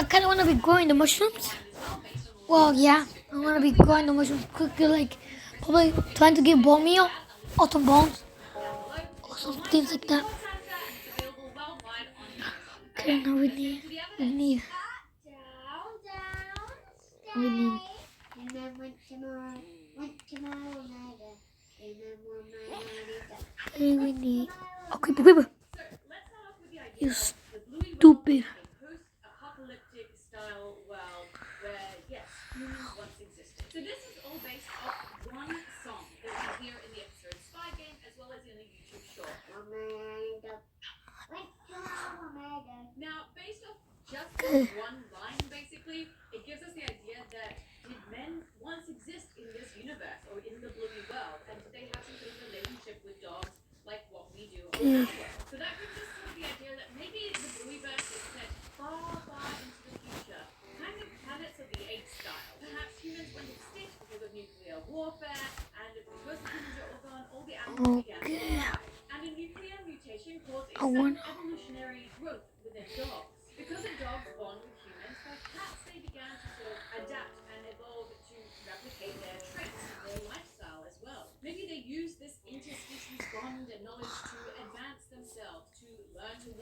kind of want to be growing the mushrooms. Well, yeah, I want to be growing the mushrooms quickly, like probably trying to get bone meal or some bones or some things like that. Okay, now we need. Okay, we need. Okay, paper. You stupid. Okay. Okay. Okay. I want.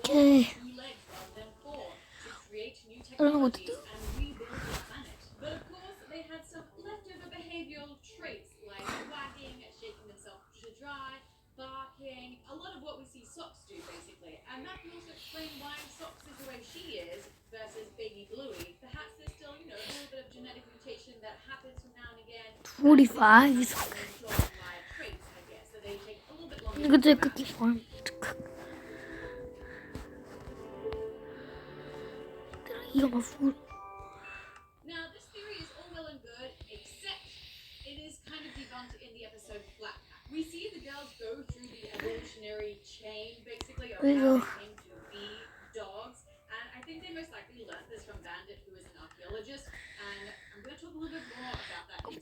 Okay. I don't know what to do. $45 is okay. I'm gonna take a cookie for him to cook. Did I eat all my food? There you go.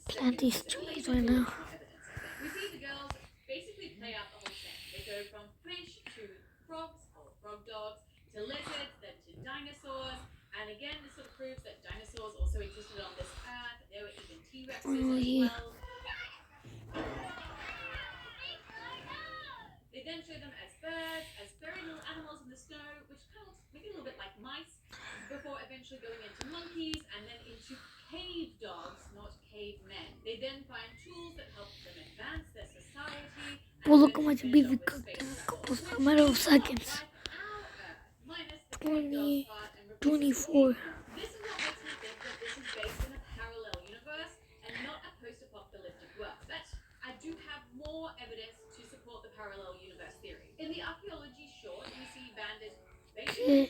Plant these trees right now. Oh, yeah. Well, look how much beef we cooked in a matter of seconds. 20, 24. Okay.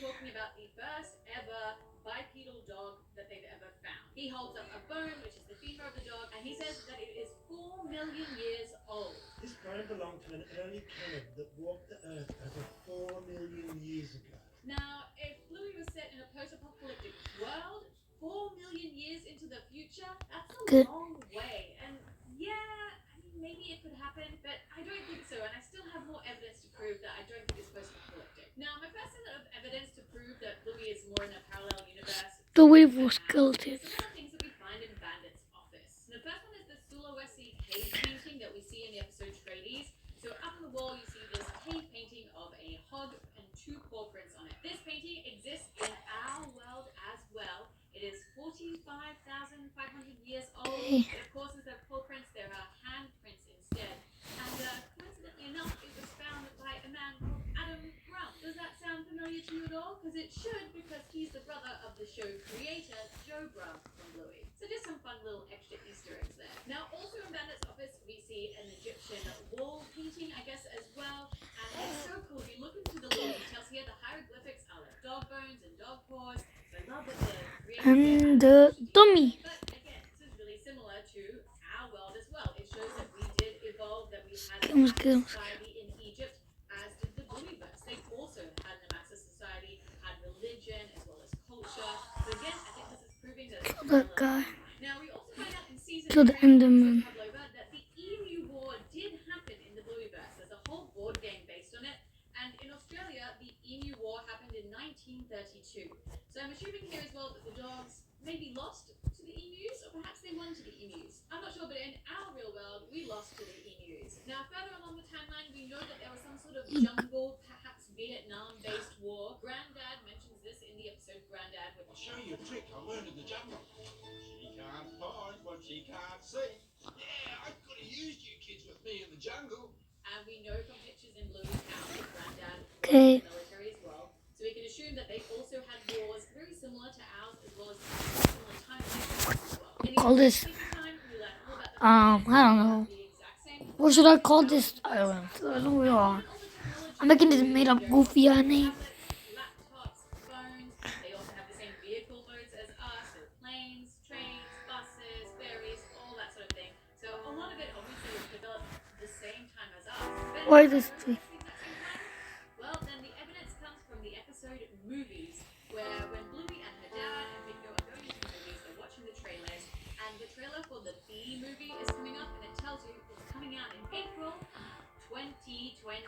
This bone belonged to an early canid that walked the earth over 4 million years ago. Good. The wave was skeletons. Okay. And the dummy. Skills. Kill that guy. Kill the Enderman. maybe lost to the emus, or perhaps they won to the emus. I'm not sure, but in our real world, we lost to the emus. Now, further along the timeline, we know that there was some sort of jungle, perhaps Vietnam-based war. Granddad mentions this in the episode Granddad with... I'll show you a trick I learned in the jungle. She can't find what she can't see. Yeah, I could have used you kids with me in the jungle. And we know from pictures in Bluey's house that Granddad was Okay. in the military as well. So we can assume that they also had wars very similar to ours, as well as similar timelines as well. In the Call this. time, we learn all about the I don't know. the exact same. What should I call this island? I don't know where we are. I'm making this made up goofy name. Laptops, phones. They also have the same vehicle modes as us, so planes, trains, buses, ferries, all that sort of thing. So a lot of it obviously was developed the same time as us. But Why is this tree? the exact same time? Well, then the evidence comes from the episode Movies, where when Bluey and her dad and Bingo are going to the movies, they're watching the trailers, and the trailer for the B movie is coming up, and it tells you it's coming out in April 2020,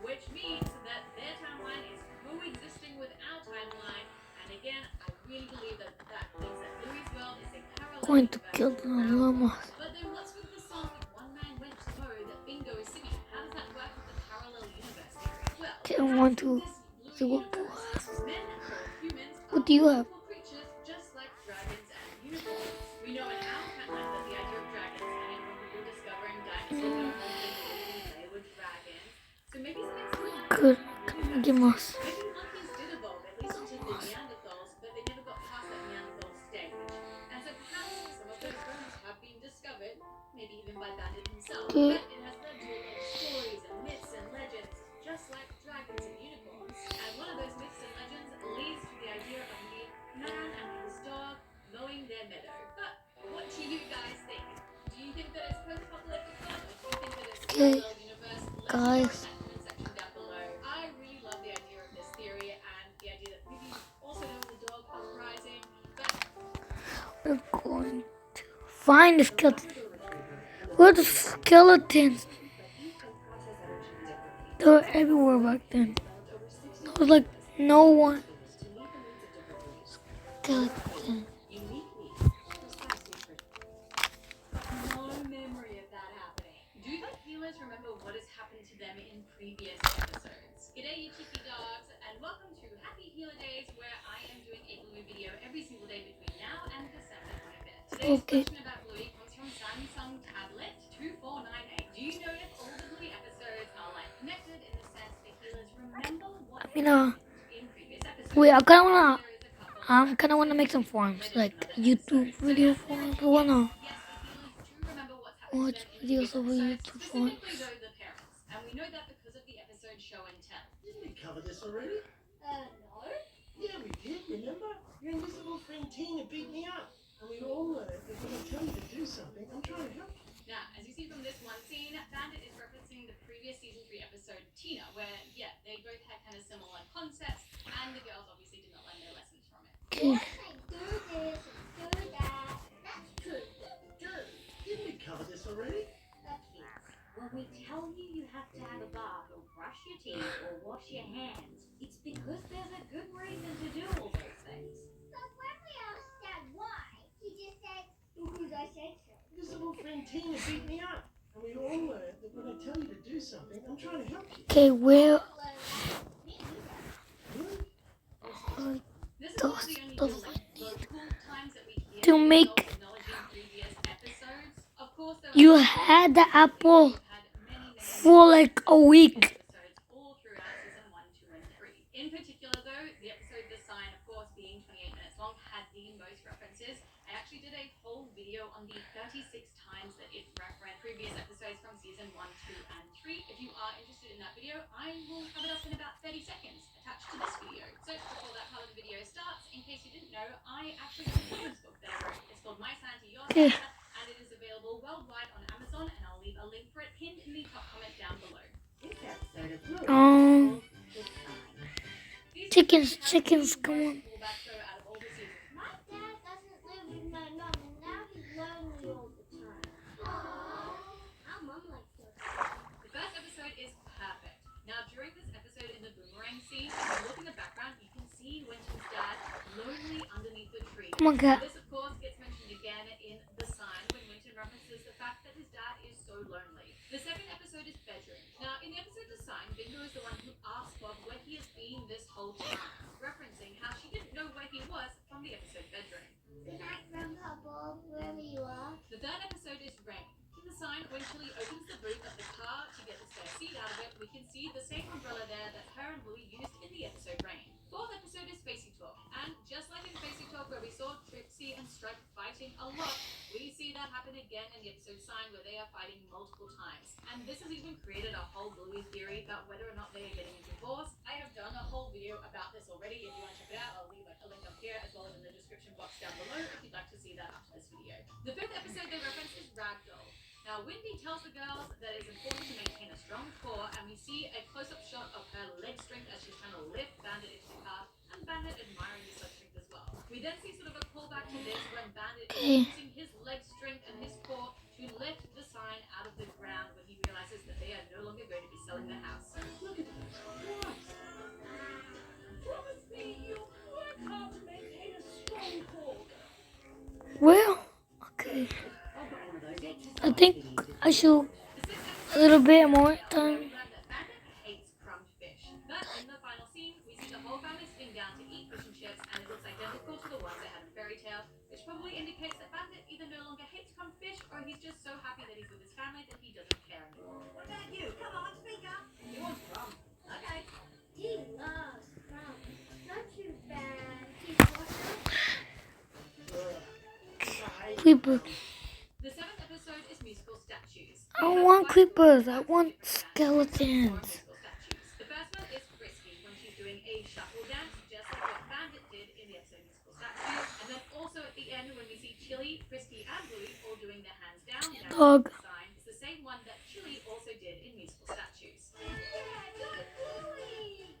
which means that their timeline is coexisting with our timeline. And again, I really believe that that means that Bluey's world is a parallel Going to universe kill to the our llama. world. But then what's with the song One Man Went to Go that Bingo is singing? How does that work with the parallel universe theory? Well, Okay, I want to this see Bluey what universe, men or humans What are do you have? beautiful creatures just like dragons and unicorns. We know in our timeline that the idea of dragons came from people discovering dinosaur bones and they were dragons. So maybe something similar Good. happened Give us. maybe monkeys did evolve, at least into the Neanderthals, but they never got past that Neanderthal stage. And so perhaps some of those bones have been discovered, maybe even by Bandit himself. Okay. But it has led to a lot of stories and myths and legends, just like dragons and unicorns. And one of those myths and legends leads to the idea of the man and his dog mowing their meadow. But what do you guys think? Do you think that it's post-apocalyptic thought, or do you think that it's Okay, parallel universe? Let me know in guys. that comment section down below. I really love the idea of this theory and the idea that maybe also there was a dog uprising. But We're going to find the skeleton. Where are the skeletons? They were everywhere back then. There was like no one. Skeleton. no memory of that happening. Do the healers remember what has happened to them in previous episodes? G'day you cheeky dogs, and welcome to Happy Healer Days, where I am doing a Bluey video every single day between now and December 25th. Today's Okay. question about Bluey comes from Samsung Tablet 2498. Do you know if all the Bluey episodes are like connected in the sense the healers remember what happened in previous episodes? Wait, I kind of wanna. There is a couple Kind of wanna make some forums, like YouTube video forums. I wanna yes, the healers do remember what's happened watch to them in videos previous over episodes, YouTube forums. specifically though the parents. And we know that because of the episode Show and Tell. Didn't we cover this already? No. Yeah, we did, remember? Your invisible friend Tina beat me up. And we all learned that when I tell you to do something, I'm trying to help you. Now, as you see from this one scene, Bandit is referencing the previous season 3 episode Tina, where, yeah, they both had kind of similar concepts, and the girls obviously did not learn their lessons from it. Okay. Didn't we cover this already? When we tell you you have to have a bath or brush your teeth or wash your hands, it's because there's a good reason to do all those things. But when we asked Dad why, he just said, because I said so. Invisible friend Tina beat me up. And we all learned that when I tell you to do something, I'm trying to help you. Okay, where Me either. Really? This is Those one of the only stuff real, like, cool times that we hear to girls make- acknowledging previous episodes. Of course, there you are had the apple had many for like a week. episodes all throughout season 1, 2, and 3. In particular, though, the episode The Sign, of course, being 28 minutes long, had the most references. I actually did a whole video on the 36 times that it referenced previous episodes from season 1, 2, and 3. If you are interested in that video, I will have it up in about 30 seconds attached to this video. So before that part of the video starts, in case you didn't know, I actually have a children's book that I wrote. It's called My Santa, Your Okay. Santa, and it is available worldwide on Amazon, and I'll leave a link for it pinned in the top comment down below. This episode of Bluey The Sign. These Chickens, have chickens, the come most on. pullback show out of all the seasons. My dad doesn't live with my mom, and now he's lonely all the time. Aww. Our mom likes those. The first episode is perfect. Now, during this episode in the boomerang scene, if you look in the background, you can see Winton's dad lonely underneath the tree. Come on, cat. This, of course, gets mentioned again in The Sign when Winton references the fact that his dad is so lonely. The second episode is Bedroom. Now, in the episode The Sign, Bingo is the one who asks Bob where he has been this whole time, referencing how she didn't know where he was from the episode Bedroom. Good night, Grandpa Bob, wherever you are. The third episode is Rain. In The Sign, when Chili opens the boot of the car to get the spare seat out of it, we can see the same umbrella there that her and Louie used in the episode Rain. Fourth episode is Facey Talk, and just like in Facey Talk where we saw Trixie and Stripe fighting a lot, we see that happen again in the episode Sign where they are fighting multiple times. And this has even created a whole Louie theory about whether or not they are getting a divorce. I have done a whole video about this already. If you want to check it out, I'll leave a link up here as well as in the description box down below if you'd like to see that after this video. The fifth episode they reference is Ragdoll. Now, Wendy tells the girls that it's important to maintain a strong core, and we see a close-up shot of her leg strength as she's trying to lift Bandit into the car, and Bandit admiring his leg strength as well. We then see sort of a callback to this when Bandit is using his leg strength and his core to lift the sign out of the ground when he realizes that they are no longer going to be selling the house. Look at that. Christ. Promise me you'll work hard to maintain a strong core. Well, okay. I've got one of those exercise I think videos. I should a little bit more time. Bandit hates crumbed fish, but in the final scene, we see the whole family sitting down to eat fish and chips, and it looks identical to the ones they had in Fairy Tale, which probably indicates that Bandit either no longer hates crumbed fish, or he's just so happy that he's with his family that he doesn't care anymore. What about you? Come on, speak up. He wants crumb. Okay. He loves crumbs. Not too bad. Creeper. The seventh episode is musical statues. I don't want creepers. I want skeletons. The first one is Frisky when she's doing a shuffle dance, just like what Bandit did in the episode musical statues. And then also at the end when we see Chili, Frisky, and Bluey all doing their hands down. Dog. The sign is the same one that Chili also did in musical statues.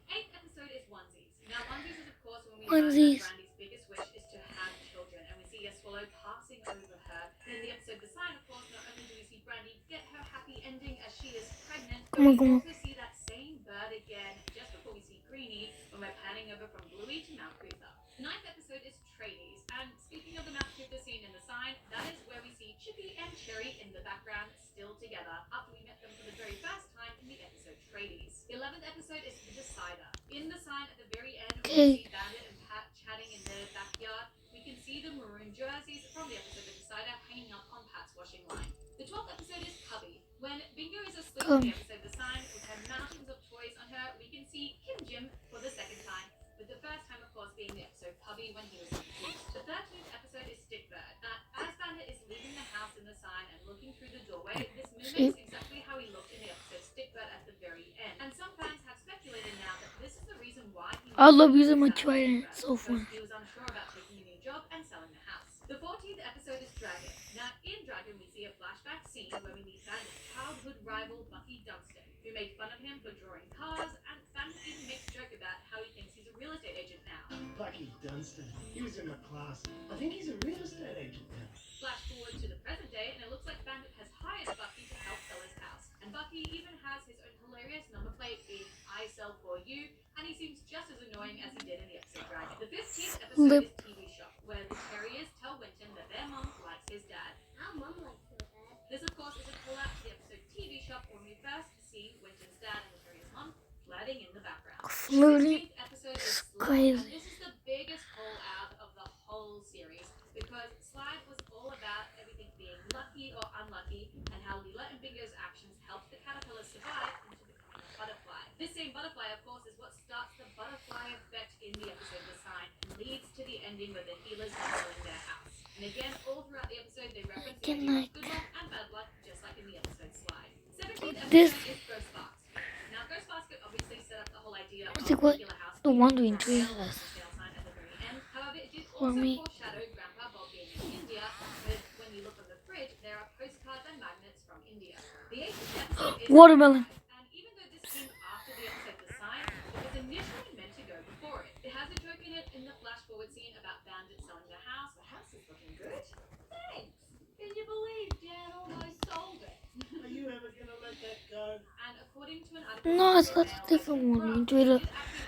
Eighth episode is Onesies. Now Onesies is of course when we know that Onesies. Brandy's biggest wish is to have children, and we see a swallow passing over her. In the episode The Sign, of course, not only do we see Brandy get her happy ending as she is pregnant, but Come on, we come on. also see that same bird again just before we see Greenie when we're panning over from Bluey to Mount Cootha. The ninth episode is Tradies, and speaking of the Mount Cootha scene in The Sign, that is where we see Chippy and Cherry in the background still together after we met them for the very first time in the episode Tradies. The 11th episode is The Decider. In The Sign at the very end, we see Bandit and Pat chatting in their backyard. We can see the maroon jerseys from the episode The Decider hanging up on Pat's washing line. The 12th episode is Cubby. When Bingo is asleep in the episode The Sign with her mountains of toys on her, we can see Kim Jim for the second time, with the first time, of course, being the episode Cubby when he was introduced. The 13th episode is Stickbird. As Bandit is leaving the house in The Sign and looking through the doorway, this mimics exactly how he looked in the episode Stickbird at the very end. And some fans have speculated now that this is the reason why he I love using my trident. It's so fun. he was unsure about taking a new job and selling the house. The 14th episode is Dragon. Now, in Dragon, we see a flashback scene where we meet Bandit's childhood rival Bucky Dunstan, who made fun of him for drawing cars, and Bandit even makes a joke about how he thinks he's a real estate agent now. Bucky Dunstan. He was in my class. I think he's a real estate agent now. Flash forward to the present day, and it looks like Bandit has hired Bucky to help sell his house. And Bucky even has his own hilarious number plate being I sell for you, and he seems just as annoying as he did in the episode Dragon. The 15th episode is TV Shop, where the Terriers tell Winton that their mom likes his dad. Our mum likes your dad. This, of course, is a call out to the episode TV Shop when we first see Winton's dad and the Terrier's mom flirting in the background. Flirting. The 16th episode is Slide, Crazy. and this is the biggest call out of the whole series because Slide was all about everything being lucky or unlucky and how Leela and Bingo's actions helped the caterpillar survive into becoming a butterfly. This same butterfly, of course, is what starts the butterfly effect in the episode The Sign and leads to the ending where the healers are selling their house. And again, all throughout the episode, they reference the idea of good luck and bad luck, just like in the episode Slide. 17th This- episode is Ghost Basket. Now, Ghost Basket obviously set up the whole idea of What's it called? Healer House The being Wandering for Tree sale House. on sale sign at the very end. However, it did For also me. foreshadow Grandpa Bob being in India, with when you look on the fridge, there are postcards and magnets from India. The 18th episode is Watermelon. and even though this came after the episode The Sign, it was initially meant to go before it. It has a joke in it in the flash forward scene about Bandit selling the house. The house is looking good. Thanks. Can you believe Dad almost sold it? Are you ever gonna let that go? And according to an article, No, it's not a different one. Enjoy the.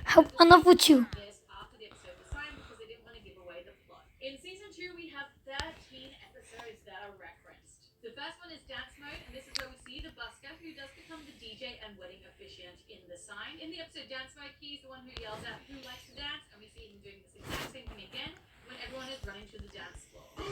How enough with you. this after the episode The Sign because they didn't want to give away the plot. In season 13 episodes that are referenced. The first one is dance mode, and this is where we see the busker who does become the DJ and wedding officiant in the sign. In the episode dance mode, he's the one who yells out who likes to dance, and we see him doing this exact same thing again when everyone is running to the dance floor. The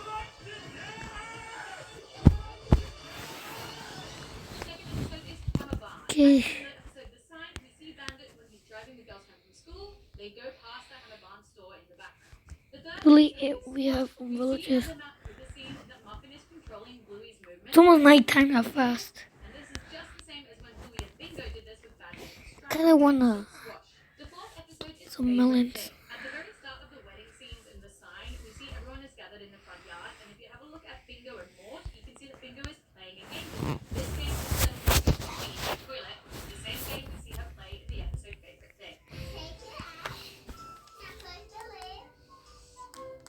second episode is Hammer Barn. Okay. In the episode The Sign, we see Bandit when he's driving the girls home from school. They go past the Hammer Barn store in the background. The third Really, episode is we have we see villages. with the scene that Muffin is controlling Bluey's movement. It's almost nighttime that fast. And this is just the same as when Bluey and Bingo did this with Bandit and Stripe. Kinda wanna Squash. The fourth episode is some Favorite melons. Thing. At the very start of the wedding scenes in the sign, we see everyone is gathered in the front yard, and if you have a look at Bingo and Mort, you can see that Bingo is playing a game. This game is the toilet, the same game we see her play in the episode Favorite Thing.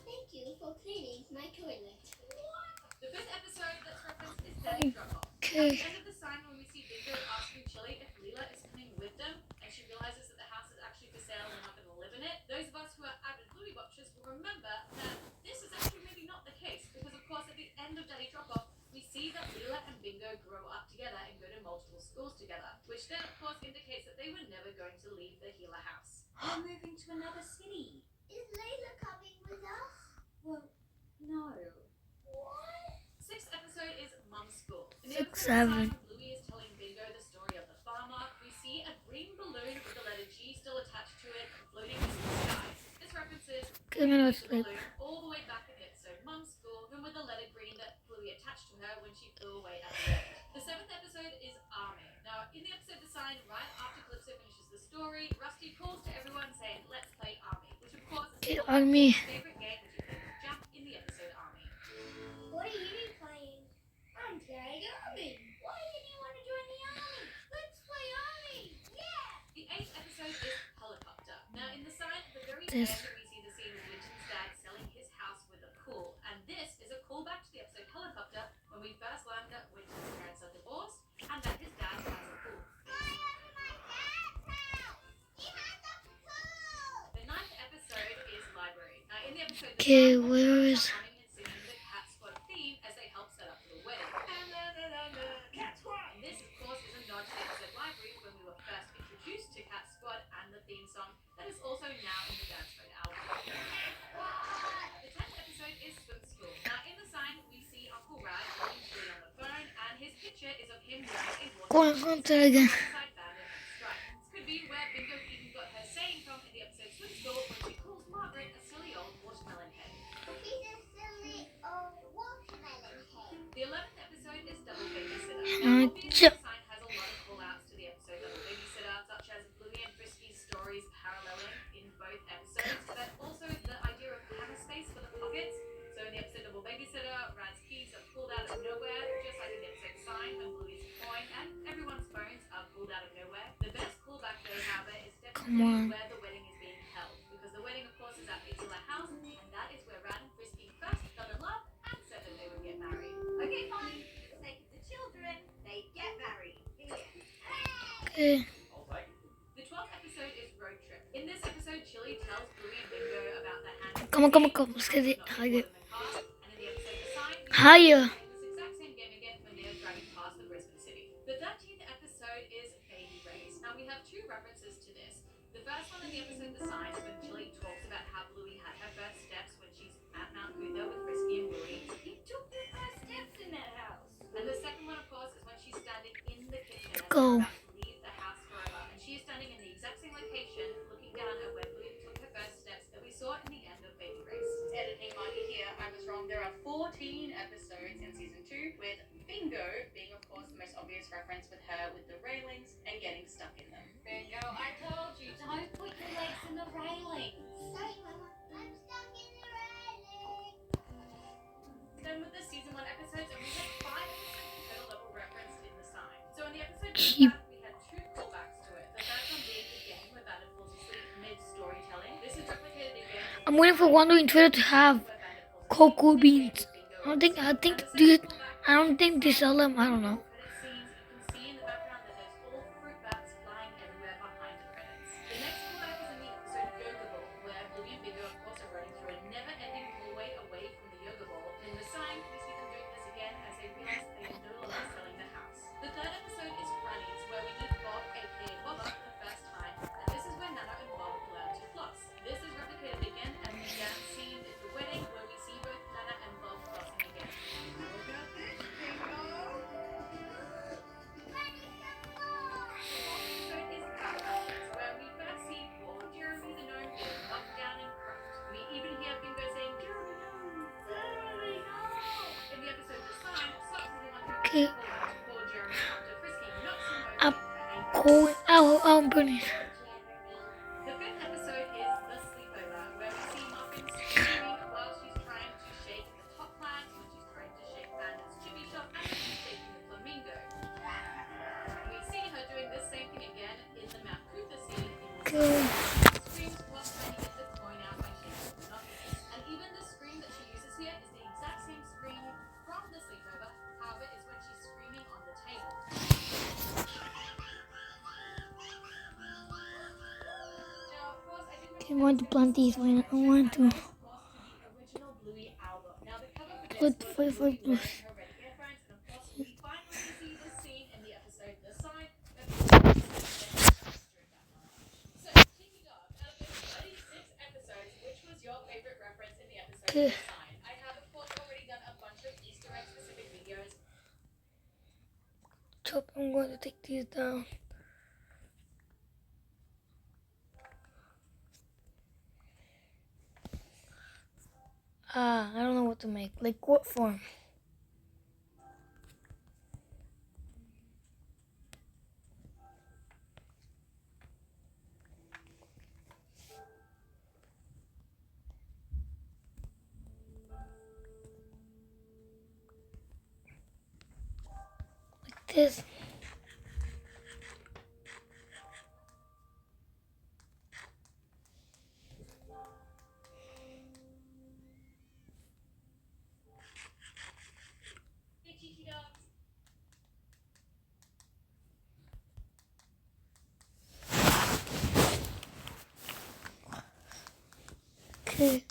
Thank you for cleaning my toilet. The fifth episode that's referenced is Daddy Drop Off. At Okay. the end of the sign, when we see Bingo asking Chili if Leela is coming with them, and she realizes that the house is actually for sale and they're not going to live in it, those of us who are avid Bluey watchers will remember that this is actually maybe not the case, because of course at the end of Daddy Drop Off, we see that Leela and Bingo grow up together and go to multiple schools together, which then of course indicates that they were never going to leave the Gila house. They're moving to another city. Is Layla coming with us? Well, no. What? Sixth episode is Mum's School. In the 6, episode of 7. the sign, when Bluey is telling Bingo the story of the farmer, we see a green balloon with the letter G still attached to it floating into the sky. This references Good minute the sleep. balloon all the way back in the episode Mum's School, and with the letter green that Bluey attached to her when she flew away at the end. The seventh episode is Army. Now, in the episode The Sign, right after Calypso finishes the story, Rusty calls to everyone saying, "Let's play Army," which of course is Okay, his Army. favorite game, which he played with Jack in the episode Army. What are you playing? I'm playing Army. Why didn't you want to join the army? Let's play Army. Yeah. The eighth episode is Helicopter. Now, in the sign at the very This. end, we see the scene of Winton's dad selling his house with a pool. And this is a callback to the episode Helicopter when we first learned that Winton's parents are divorced and that his dad has a pool. The ninth episode is Library. Now, in the episode, the Okay, sign, where the is- parents are humming and singing the Cat Squad theme as they help set up for the wedding. Cat Squad. And this, of course, is a nod to the episode Library when we were first introduced to Cat Squad and the theme song that is also now in the Dance Mode album. The 10th episode is Swim School. Now, in the sign, we see Uncle Rad holding Chili on the phone, and his picture is of him wearing a Go on, try again. alongside Bandit and Stripe. This could be where Bingo even got her saying from in the episode Swim School when she calls Margaret a silly old watermelon head. He's a silly old watermelon head. The 11th episode is Double Babysitter. Uh, Now, obviously, ch- the sign has a lot of call-outs to the episode Double Babysitter, such as Bluey and Frisky's stories paralleling in both episodes, but also the idea of hammer space for the pockets. So in the episode Double Babysitter, Rad's keys are pulled out of nowhere, just like in the episode Sign when Bluey's coin and everyone's phones are pulled out of nowhere. The best callback though, however, is Come on. definitely where the wedding is being held, because the wedding, of course, is at Pizza House, and that is where Rad and Frisky first fell in love and said that they would get married. Okay, fine. For the sake of the children, they get married. The end. Okay. I'll take it. The 12th episode is Road Trip. In this episode, Chili tells Bluey and Bingo about the hand. Come on, come on, come on. Let's get it higher. And in the episode The Sign, we Higher. play this exact same game again when they are driving past the Brisbane City. The 13th episode is Baby Race. Now we have two references to this. The first one in the episode The Sign is when Chili talks about how Bluey had her first steps when she's at Mount Cootha with Frisky and Bluey. He took the first steps in that house. And the second one, of course, is when she's standing in the kitchen as Go. she's about to leave the house forever. And she is standing in the exact same location, looking down at where Bluey took her first steps that we saw in the end of Baby Race. Editing Marty here, I was wrong. There are 14 episodes in season 2, with Bingo being, of course, the most obvious reference with her with the railings and getting stuck in them. Bingo, I told you, don't put your legs in the railing. Sorry, Mama. I'm stuck in the railing. Then with the season 1 episodes, and we had 5 episodes in total that were referenced in the sign. So in the episode Keep- we had 2 callbacks to it. The first one being the game where Bandit falls asleep mid-storytelling. This is replicated again. I'm waiting for Wonder in Twitter to have cocoa beans. I don't think they sell them. I don't know. Okay. Called Jeremy after frisking not Simone I'm for 8 going out. I'm burning. The fifth episode is The Sleepover, where we see Muffin screaming while she's trying to shake the top plants, when she's trying to shake Bandit's chippy shop, and when she's shaking the flamingo. We see her doing the same thing again in the Mount Cootha scene in the Okay. screams while trying to get the coin out by shaking the knuckles. And even the scream that she uses here is the exact same scream from The Sleepover, however, it's when she's screaming on the table. Now, of course, I didn't I want to plant these. I want to put for blue. We finally see the scene in the episode The Sign. So, Tinky Dog, out of those 36 episodes, which was your favorite reference in the episode Okay. The Sign? I have, of course, already done a bunch of Easter egg specific videos. So I'm going to take these down. I don't know what to make. Like what form? Like this. Hey, Tinky Dogs. Okay.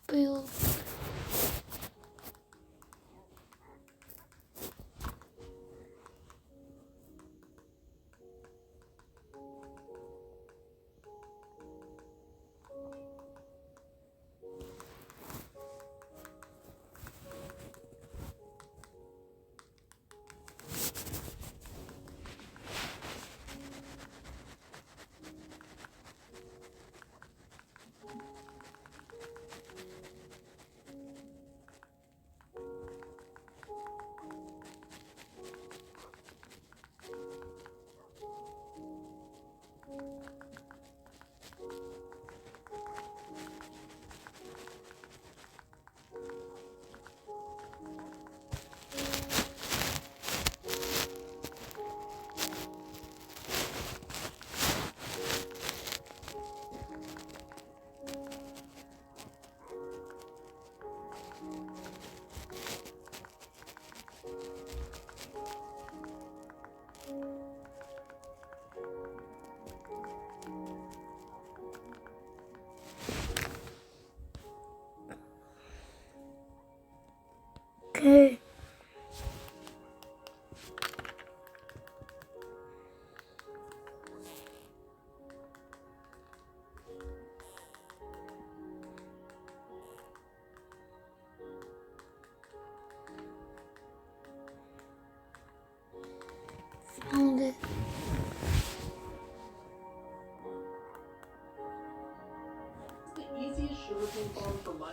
Build. Okay. Found it. The easiest sugarcane farm for my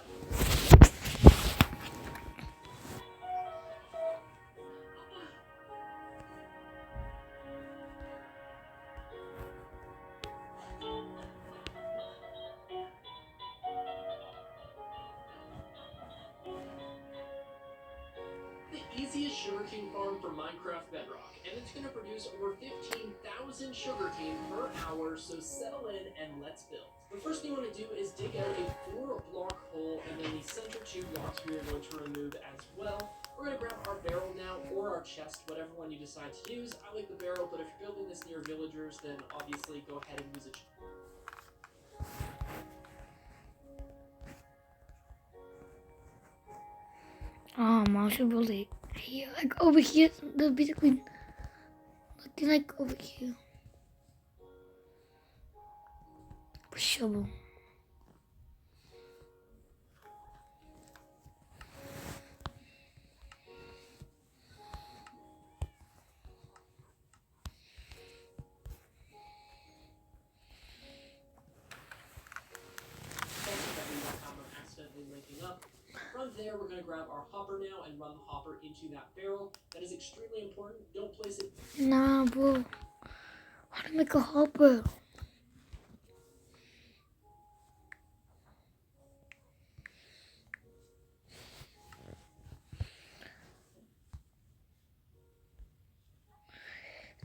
easiest sugarcane farm for Minecraft Bedrock, and it's going to produce over 15,000 sugarcane per hour, so settle in and let's build. The first thing you want to do is dig out a 4-block hole, and then the center 2 blocks we are going to remove as well. We're going to grab our barrel now, or our chest, whatever one you decide to use. I like the barrel, but if you're building this near villagers, then obviously go ahead and use a chest. I should build it here, like over here. There's basically nothing like over here. Shovel. Accidentally linking up. From there, we're going to grab our hopper now and run the hopper into that barrel. That is extremely important. Don't place it. Nah, bro. How to make a hopper?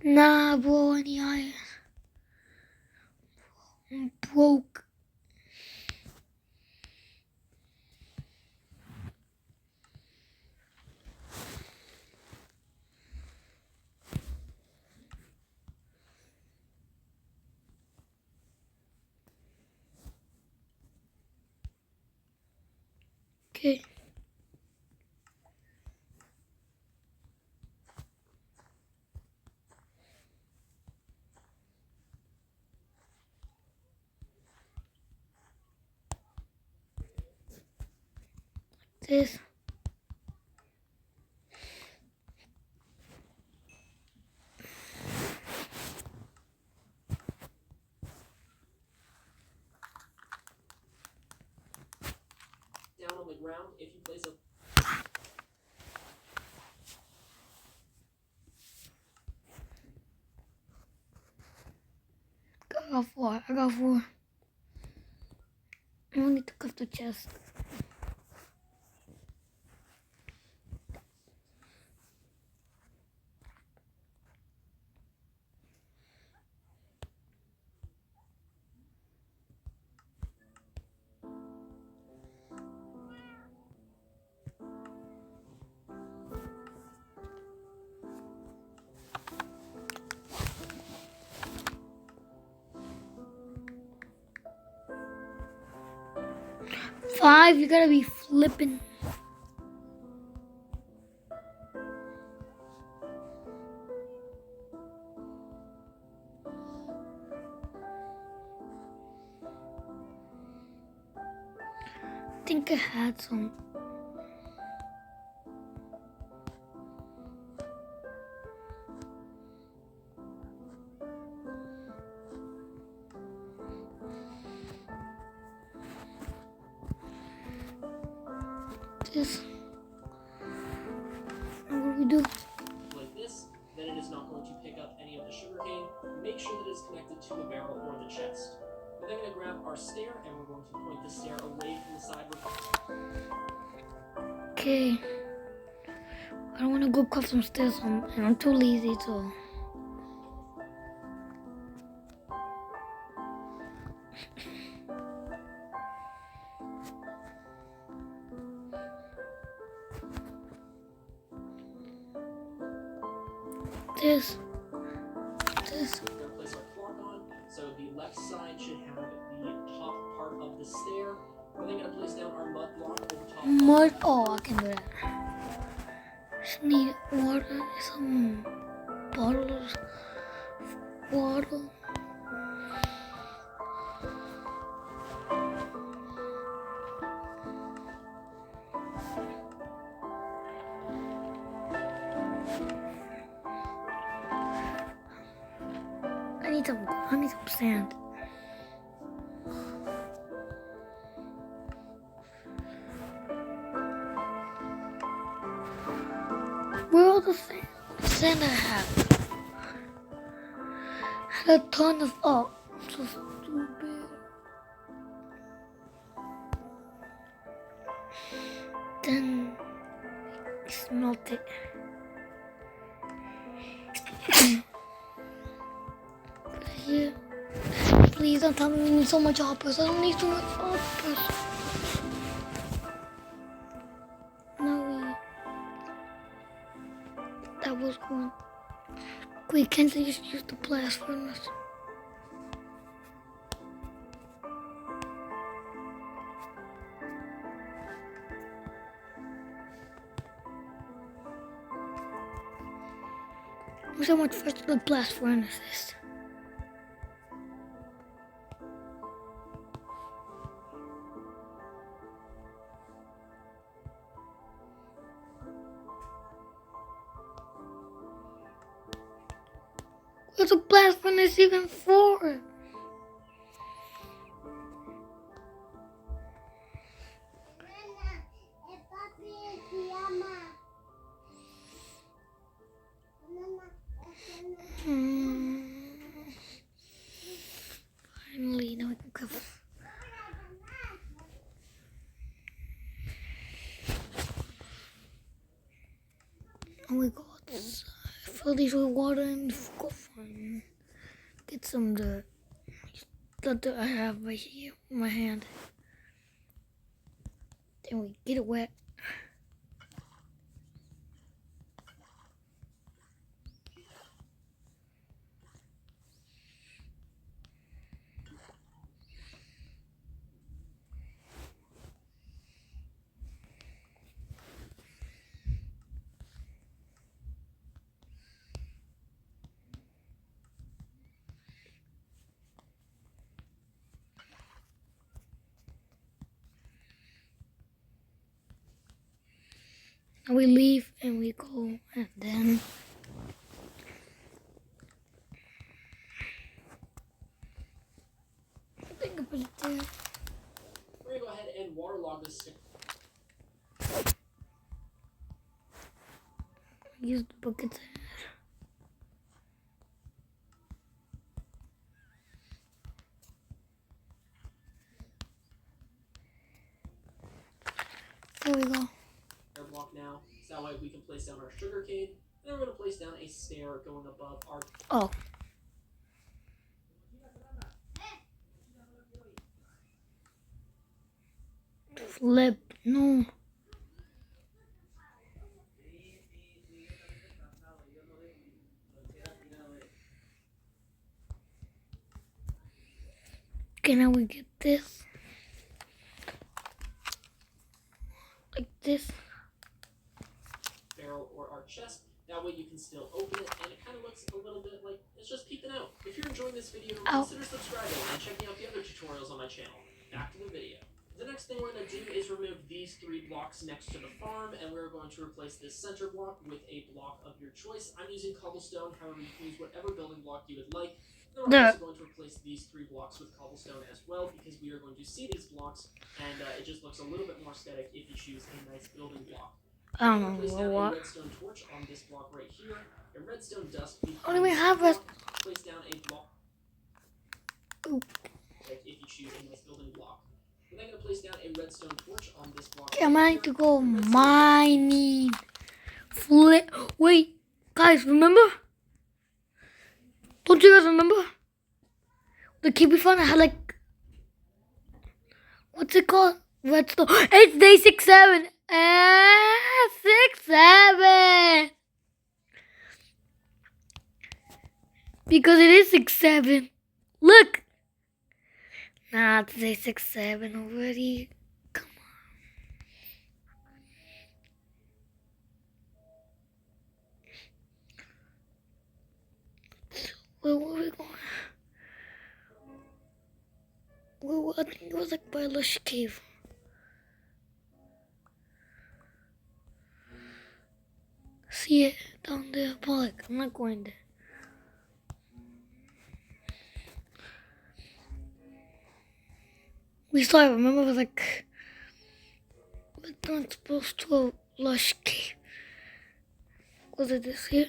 Nah, bro. Any iron? I'm broke. Okay. This. Down on the ground, if you place a I got 4. I got 4. I only took off the chest. Five, you gotta be flipping. I think I had some. This. Now what do we do? like this, then it is not going to pick up any of the sugarcane. Make sure that it's connected to the barrel or the chest. We're then going to grab our stair and we're going to point the stair away from the side. Okay. I don't want to go cut some stairs and I'm too lazy to. This. We're going to place our clock on. So the left side should have the top part of the stair. We're then going to place down our mud block over top. Mud. Oh, I can do that. Just need water, some bottles, water. I need some sand. Where all the sand I have? I had a ton of. Oh, I'm so stupid. Then Smelt it. Yeah. Please don't tell me we need so much hoppers. I don't need so much hoppers. No, that was one. Wait, can't they just use the blast furnace? Where's how much faster the blast furnace is? What's a blast furnace even for? Finally, now I can cover. Oh my god. Fill these with water and go find. Get some dirt. The dirt I have right here in my hand. Then we get it wet. And we leave and we go and then I think I put it there. We're gonna go ahead and waterlog this stick. Use the buckets. There we go. Block now, so that way we can place down our sugarcane, and then we're gonna place down a stair going above our. Oh. Flip. No. Okay, now we get this. Like this. Barrel or our chest. That way you can still open it, and it kind of looks a little bit like it's just peeping out. If you're enjoying this video, consider subscribing and checking out the other tutorials on my channel. Back to the video. The next thing we're going to do is remove these 3 blocks next to the farm, and we're going to replace this center block with a block of your choice. I'm using cobblestone, however you can use whatever building block you would like. Then we're also going to replace these 3 blocks with cobblestone as well, because we are going to see these blocks, and it just looks a little bit more aesthetic if you choose a nice building block. I don't know Place down what. a redstone torch on this block right here. A redstone dust. What do we have? Place down a block. Ooh. If you choose a nice building block. We're then going to place down a redstone torch on this block. Okay, I'm going to go mining. Flip. Wait, guys, remember? Don't you guys remember? The KB fun I had like, what's it called? Redstone. It's day 6-7. 6-7. Because it is 6-7. Look. Nah, it's day 6-7 already. Come on. Where were we going? I think it was like by Lush Cave. See it down there, but like, I'm not going there. We saw it, remember? It was like, we're not supposed to a Lush Cave. Was it this here?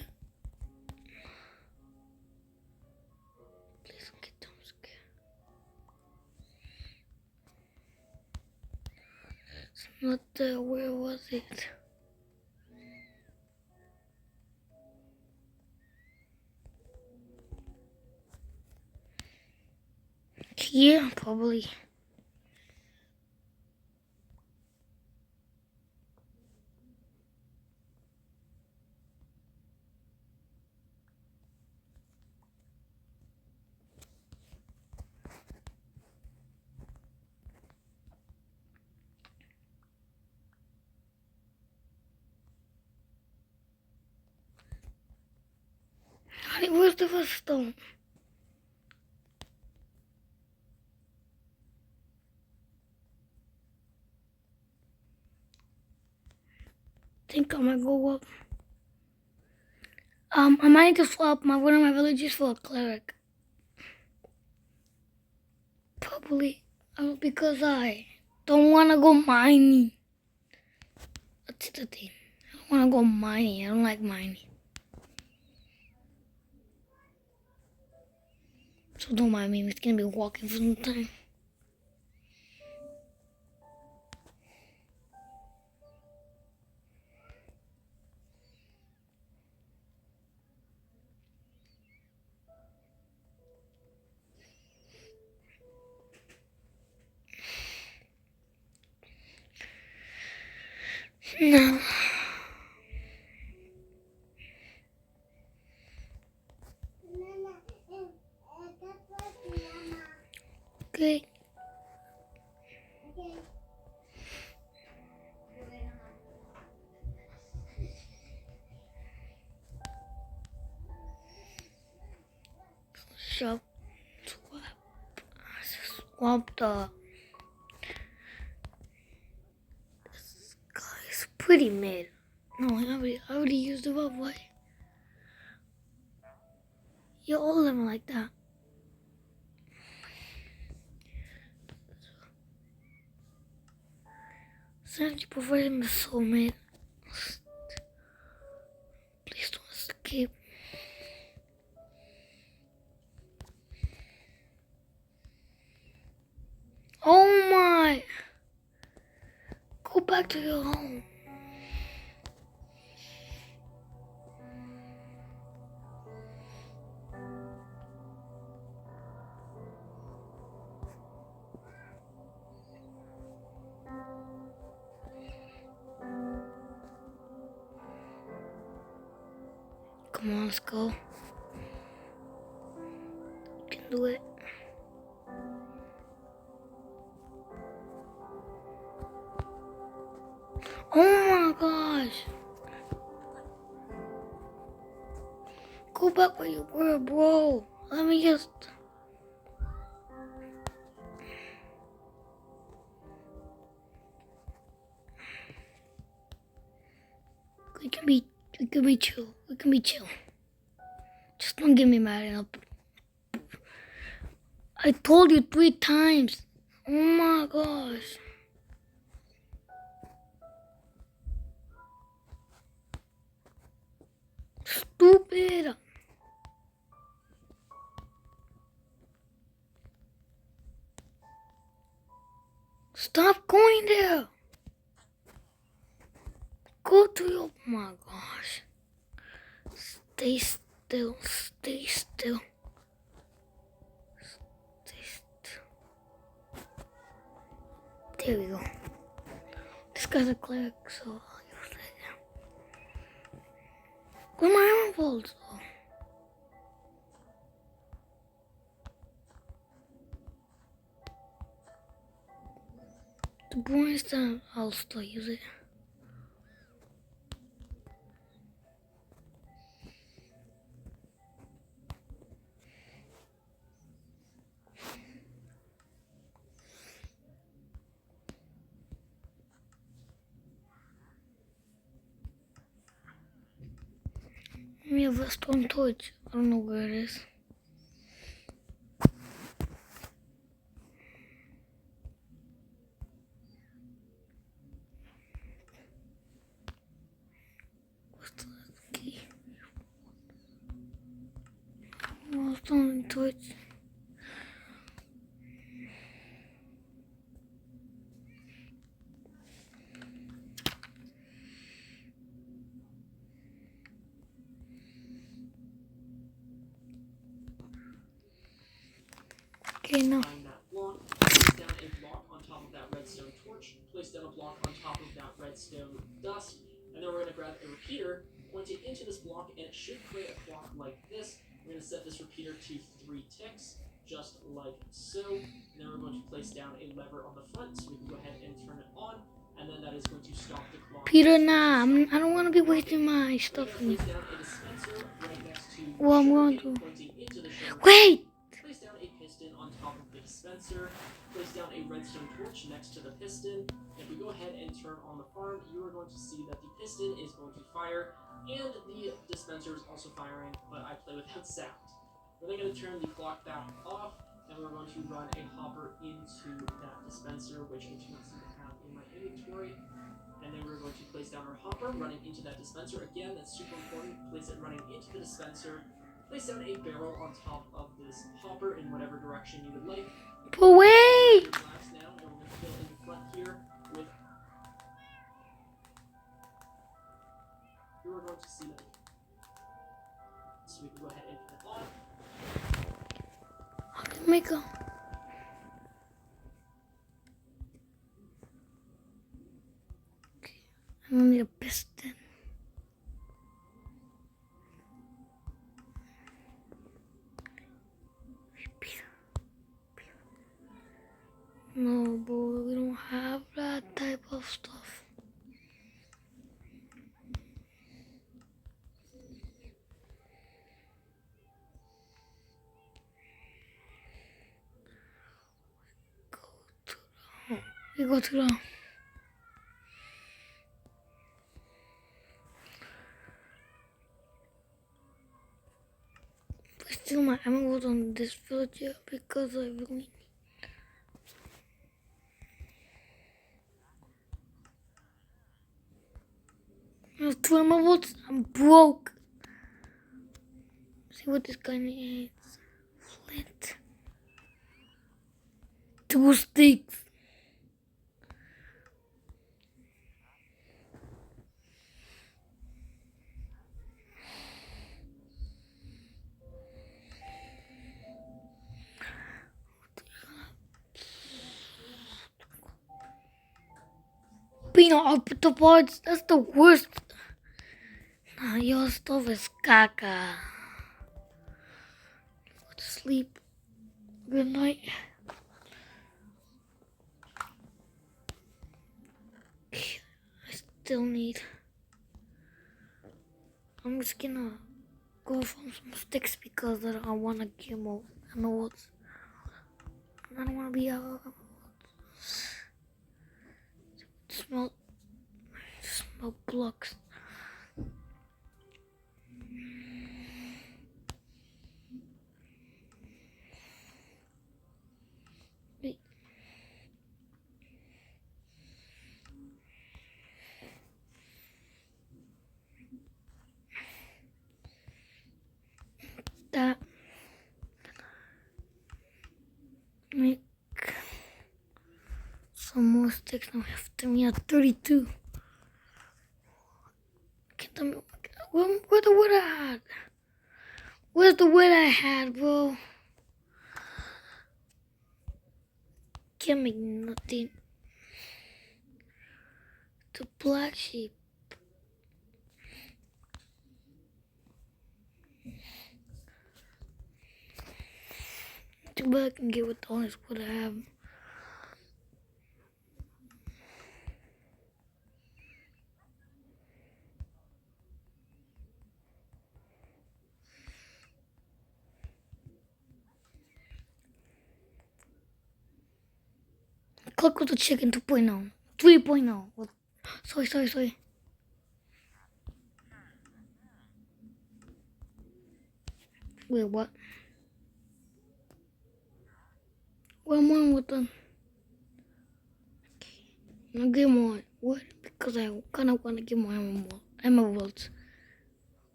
Please don't get jump scared. It's not there. Where was it? Yeah, probably. Honey, where's the first stone? Think I might go up. I might need to swap one of my villages for a cleric. Probably because I don't want to go mining. That's the thing. I don't want to go mining. I don't like mining. So don't mind me. It's gonna be walking for some time. No. Okay. Shop. Swap the. This guy's pretty mid. No, I already used the rope, boy. Yeah, all of them are like that. Since you prefer him to soulmate, please don't escape. Oh my! Go back to your home. Come on, let's go. You can do it. Oh my gosh! Go back where you were, bro. Let me just. We can be chill. We can be chill. Just don't get me mad enough. I told you 3 times. Oh my gosh. Stupid. Stop going there. Go to your. Oh my gosh. Stay still. Stay still. Stay still. There we go. This guy's a cleric, so I'll use it. Where are my armor bolts? Oh. The bonus time, I'll still use it. We have a stone torch. I don't know where it is. What's the key? Oh, stone torch. Okay, now. redstone torch, place down a block on top of that redstone dust, and then we're going to grab a repeater, point it into this block, and it should create a clock like this. We're going to set this repeater to 3 ticks, just like so. And then we're going to place down a lever on the front so we can go ahead and turn it on, and then that is going to stop the clock. Peter, nah, I don't want to be wasting my stuff. Place down a dispenser right next to Well, I'm going sugarcane, to. pointing into the sugarcane. Wait! Place down a piston on top of the dispenser. Place down a redstone torch next to the piston. If we go ahead and turn on the farm, you are going to see that the piston is going to fire, and the dispenser is also firing, but I play without sound. We're then going to turn the clock back off, and we're going to run a hopper into that dispenser, which I do not seem to have in my inventory. And then we're going to place down our hopper running into that dispenser. Again, that's super important. Place it running into the dispenser. Place down a barrel on top of this hopper in whatever direction you would like. But wait! Glass now, and we're going to fill in the front here with. You are going to see that. So we can go ahead and turn it on. How can I make a... I don't need a piston. No, boy, we don't have that type of stuff. We go to the... Still, my ammo on this villager because I really need. I have 2 emeralds. I'm broke. See what this guy needs. Flint. 2 sticks. Peanut, I'll put the parts. That's the worst. Nah, your stuff is caca. Go to sleep. Good night. I still need. I'm just gonna go from some sticks because I wanna get more emeralds. I don't wanna be out. Smell blocks. Wait. That make some more sticks. Now we have to be at 32. Can't tell me where the wood I had. Where's the wood I had, bro? Can't make nothing. The black sheep. Too bad I can get with all this wood I have. Cook with the chicken 2.0. 3.0. Sorry. Wait, what? Well, I'm on with them. Okay. I'll get more wood because I kind of want to get more emeralds.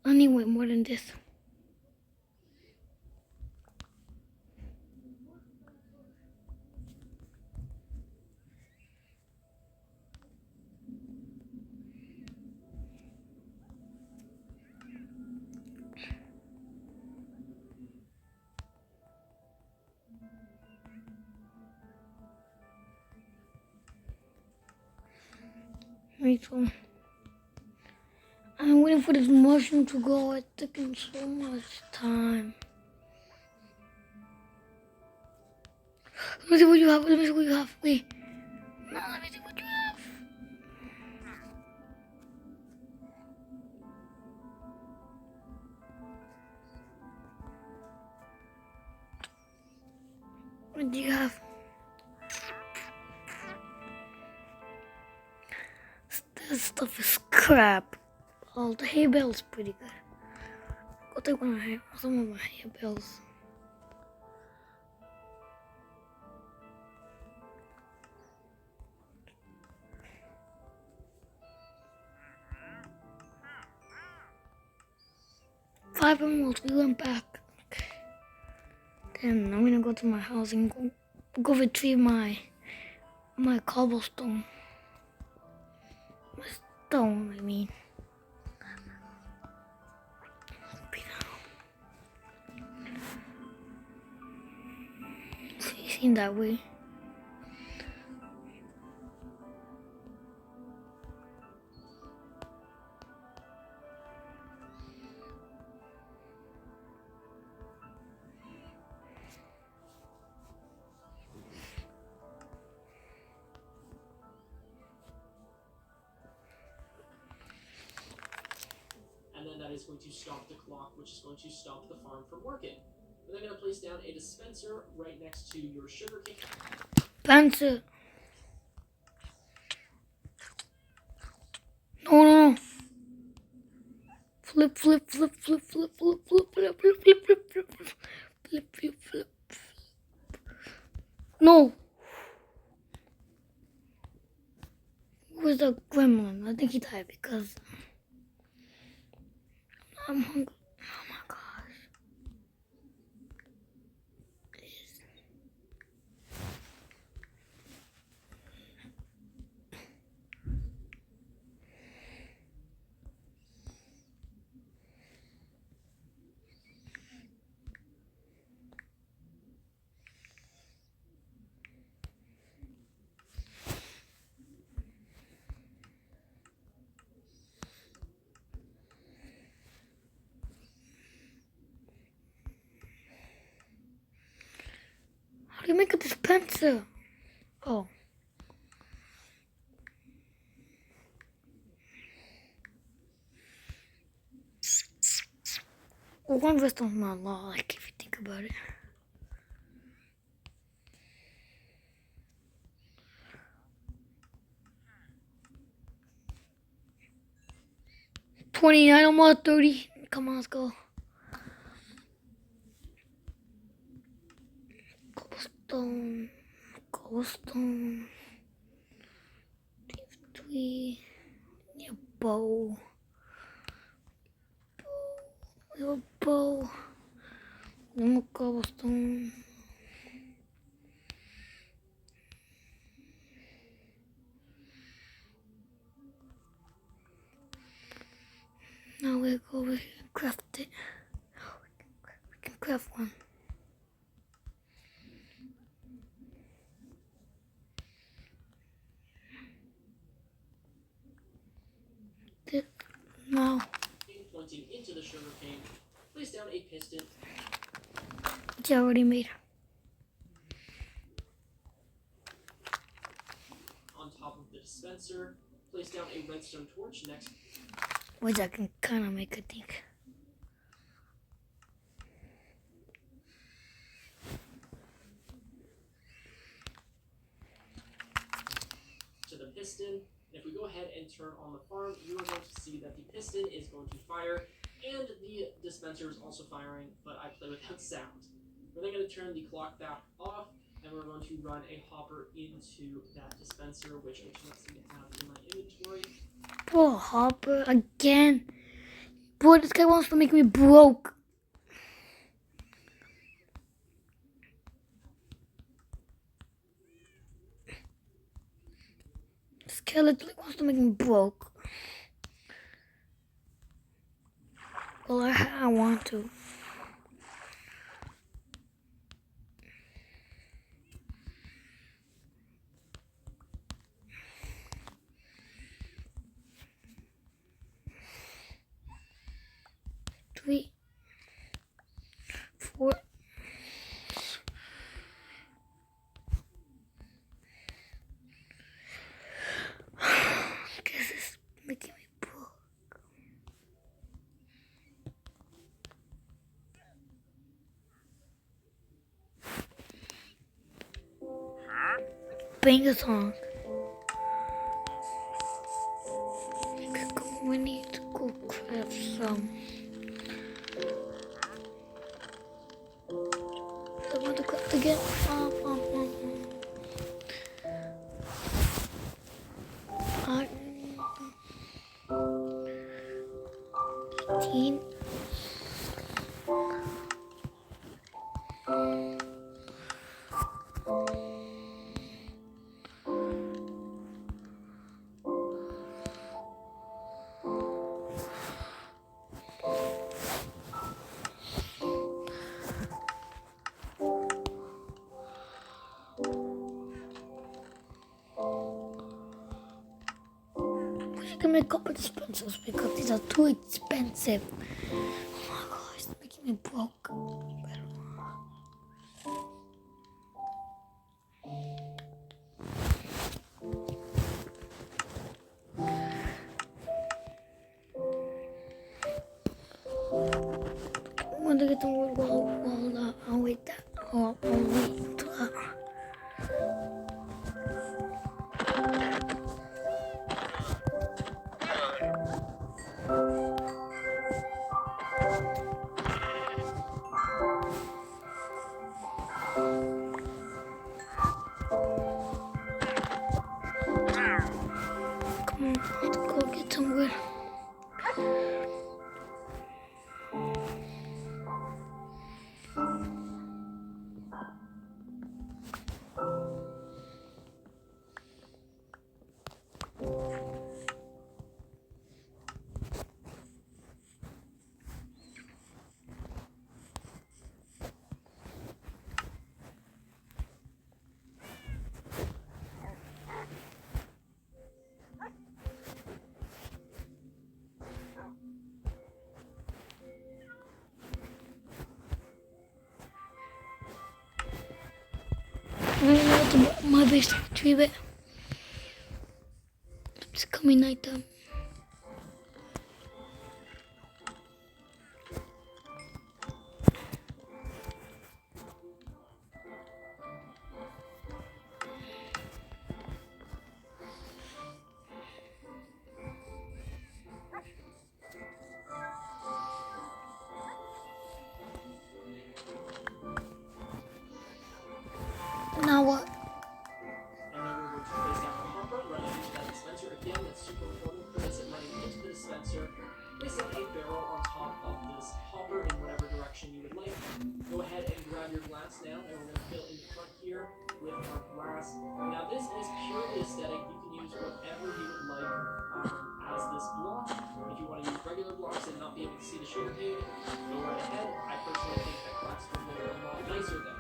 Anyway, more than this. me too. I'm waiting for this mushroom to grow. It's taking so much time. Let me see what you have. Let me see what you have. Wait. No, let me see what you have. What do you have? This stuff is crap. Oh, the hay bale is pretty good. Go take some of my hay bales. Five emeralds. We went back. Okay. Then I'm gonna go to my house and go retrieve my cobblestone. My stone, I mean. Facing that way. And then that is going to stop the clock, which is going to stop the farm from working. We're then going to place down a dispenser right next to your sugarcane. Pencil. No. Flip. No. Where's the gremlin? I think he died because I'm hungry. Oh my gosh. How do you make a dispenser? Oh. Well, one restaurant's not law, like if you think about it. $29, almost $30. Come on, let's go. Cobblestone. Three. Yeah, bow. Bow. One more cobblestone. Now we go over here and craft it. We can craft one. Now. Pointing into the sugarcane, place down a piston. Which I already made. On top of the dispenser, place down a redstone torch next. Which I can kind of make, I think. To the piston. If we go ahead and turn on the farm, you are going to see that the piston is going to fire and the dispenser is also firing, but I play without sound. We're then going to turn the clock back off and we're going to run a hopper into that dispenser, which I do not seem to have in my inventory. Bro, hopper again. Bro, this guy wants to make me broke. Skeleton wants to make me broke. Well, I want to. 3, 4. This is making me poor. Bring a song. We need to go craft some. I want to craft again. I 18. I can make copper dispensers because these are too expensive. Oh my gosh, it's making me broke. I want to get the wall. I'll wait that. I'll wait until that. Come on, let's go get some wood. I don't know what to my base to retrieve it. It's coming nighttime. Now what? And then we're going to place down the hopper, run it into that dispenser. Again, that's super important. Place it running into the dispenser. Place down a barrel on top of this hopper in whatever direction you would like. Go ahead and grab your glass now, and we're going to fill in the front here with our glass. Now this is purely aesthetic. You can use whatever you would like as this block. If you want to use regular blocks and not be able to see the sugarcane, go right ahead. I personally think that glass would look a lot nicer then.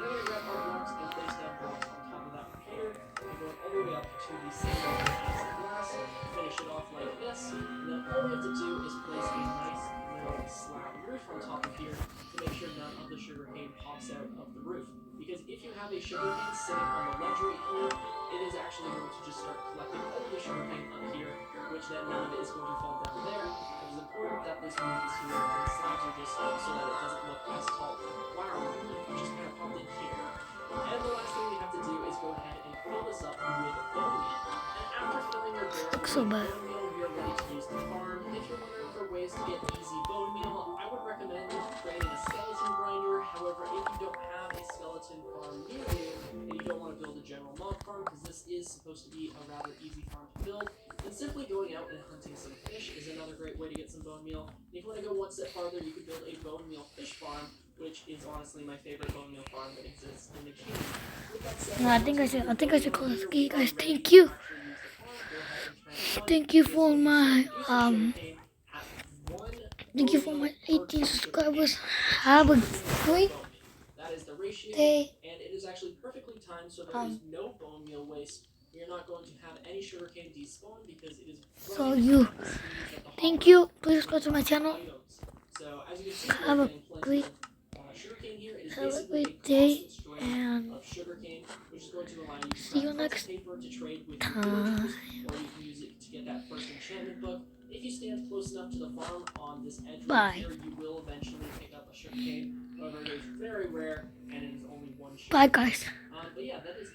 We're going to grab our blocks and place down blocks on top of that repeater and go all the way up to the same level as the glass. Finish it off like this. And then all we have to do is place a nice little slab roof on top of here to make sure none of the sugarcane pops out of the roof. Because if you have a sugarcane sitting on the ledge right here, it is actually going to just start collecting all of the sugarcane up here, which then none of it is going to fall down there. It is important that this roof is here and the slabs are just so that it doesn't look as tall. Wow, it just kind of popped in here. And the last thing we have to do is go ahead and fill this up with bone meal. And after filling your barrel Looks with so bone bad. meal, we are ready to use the farm. If you're wondering for ways to get easy bone meal, I would recommend creating a skeleton grinder. However, if you don't have a skeleton farm near you, and you don't want to build a general mob farm, because this is supposed to be a rather easy farm to build, then simply going out and hunting some fish is another great way to get some bone meal. And if you want to go one step farther, you could build a bone meal fish farm, which is honestly my favorite bone meal farm that exists in the game. With that said, No, I think I should call this. Okay, guys, thank you. Thank you for my thank you for my 18 subscribers. Have a great That is the ratio, day. and it is actually perfectly timed so there is no bone meal waste. You're not going to have any sugarcane despawn because it is So you, thank you. Please subscribe to my channel. So as you can see, Have we're a getting plenty great, of sugarcane here. It is have a basically a great day, constant stream and of sugarcane, which is going to allow you to see you craft cards next of paper to trade with your time. villagers, or you can use it to get that first enchantment book. If you stand close enough to the farm on this edge right Bye. here, you will eventually pick up a sugarcane. However, it is very rare, and it is only one Bye, sugarcane. guys. But yeah, that is